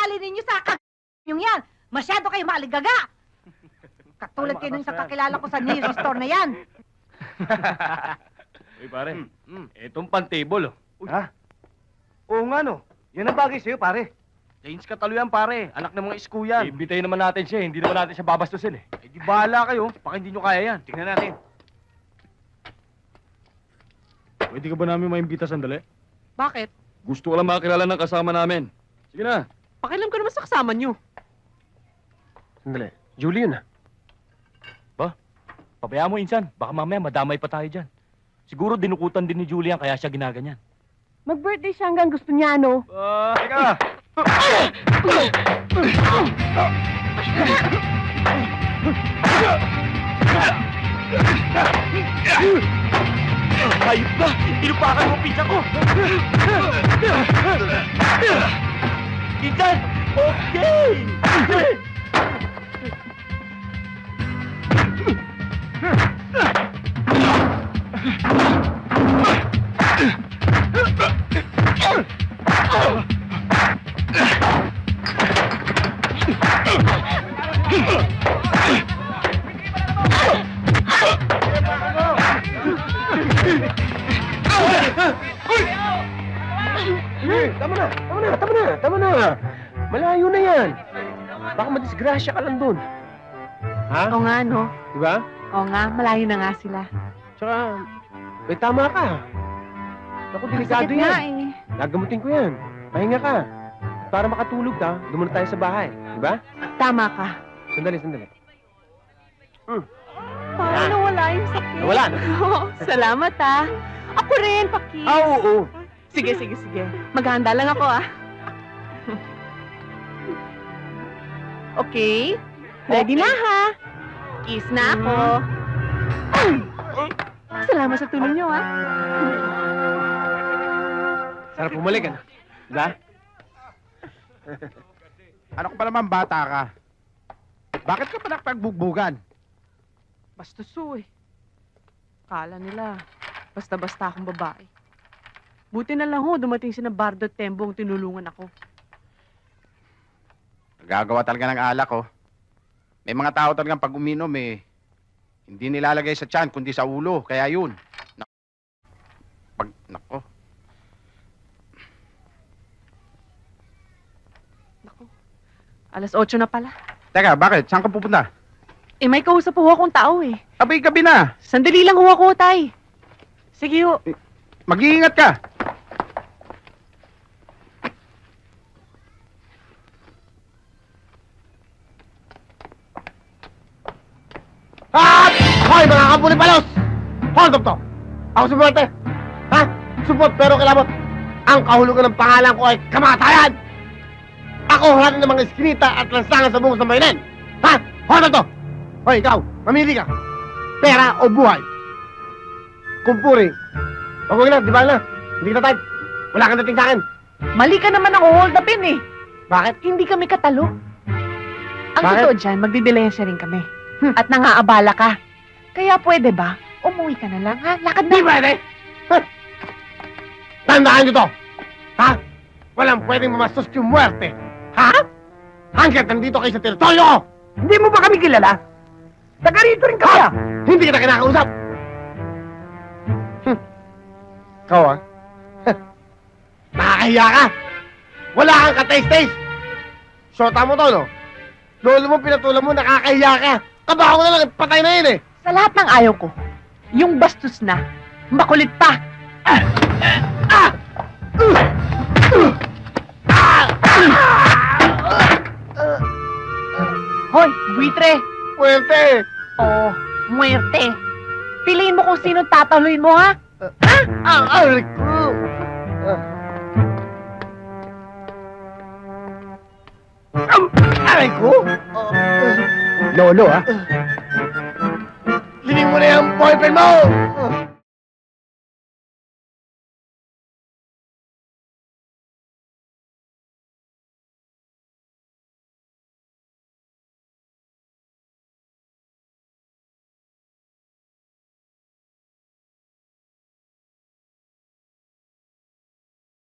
ugali ninyo sa yung yan? Masyado kayo maligaga! Katulad kayo nung isang kakilala ko sa news store na yan. Uy, pare. Itong pan-table, oh. Ha? Oo nga, no. Yan ang bagay sa'yo, pare. James Kataluyan, pare. Anak ng mga isko yan. Ibitayin naman natin siya. Hindi naman natin siya babastusin, eh. Eh, di bahala kayo. Baka hindi nyo kaya yan. Tingnan natin. Pwede ka ba namin maimbita sandali? Bakit? Gusto ko lang makakilala ng kasama namin. Sige na. Pakialam ka naman sa kasama nyo. Sandali. Julie yun, ha? Ba? Pabayaan mo, Insan. Baka mamaya madamay pa tayo dyan. Siguro dinukutan din ni Julian kaya siya ginaganyan. Mag-birthday siya hanggang gusto niya, no? Teka! Ayos na! Inupakan mo pizza ko! Insan! Okay! Tama na. Malayo na yan. Baka madisgrasya ka lang dun. Ha? Oo nga, no? Diba? Oo nga, malayo na nga sila. Tsaka, tama ka. Naku, delikado Sakit nga, yan. Gagamutin ko yan. Pahinga ka. Para makatulog ka, dumunod tayo sa bahay. Diba? Tama ka. Sandali. Paano nawala yung sakit? Nawala na. Oo, salamat, ah. Ako rin, Paki. Oo. Sige. Maghahanda lang ako, ah. Okay? Ready na, ha? Kiss na ako. Salamat sa tulong niyo, ah. Sarap bumalik, ano? Diba? Ano ka pa naman bata ka? Bakit ka pa nakapagbugbuggan? Bastuso, eh. Kala nila, basta-basta akong babae. Buti na lang ho, dumating si na Bardo at Tembong, tinulungan ako. Nagagawa talaga ng alak, oh. May mga tao talagang pag uminom, hindi nilalagay sa tiyan, kundi sa ulo. Kaya yun. Nako. Naku, 8:00 na pala. Teka, bakit? Saan ka pupunta? Eh, may kausap ho akong tao, eh. Abay, gabi na. Sandali lang ho ako, tay. Sige ho. Mag-iingat ka. Hoy, mga kapuli-palos! Hold up to! Ako si Muerte! Ha? Supot pero kilabot! Ang kahulugan ng pangalan ko ay kamatayan! Ako harap ng mga iskinita at lansangan sa buong sambayanan! Ha? Hold up to! Hoy, ikaw, mamili ka! Pera o buhay? Kumpuri! Huwag na, di ba na? Hindi kita type! Wala kang dating sa akin! Mali ka naman ang hold upin, eh. Bakit? Hindi kami katalo. Ang Bakit? totoo dyan, magbibilensya rin kami. At nangaabala ka. Kaya pwede ba? Umuwi ka na lang, ha? Lakad na. Di pwede! Ha? Tandaan nyo to! Ha? Walang pwedeng mamastos yung muerte! Ha? Hanggat nandito kayo sa teritoryo ko! Hindi mo ba kami kilala? Taga rito rin kami! Hindi kita kinakausap! Ikaw, ha? Nakakahiya ka! Wala kang kataste-taste! Shota mo to, no? Lolo mo, pinatulan mo, nakakahiya ka! Kabaho na lang, patay na yun, eh! Sa lahat ng ayaw ko, yung bastos na, makulit pa. Hoy, buitre! Muerte! Oh, muerte. Piliin mo kung sino tataluin mo, ha? Aray ko! Aray ko! Lolo, ha? Liling mo na yung boyfriend mo!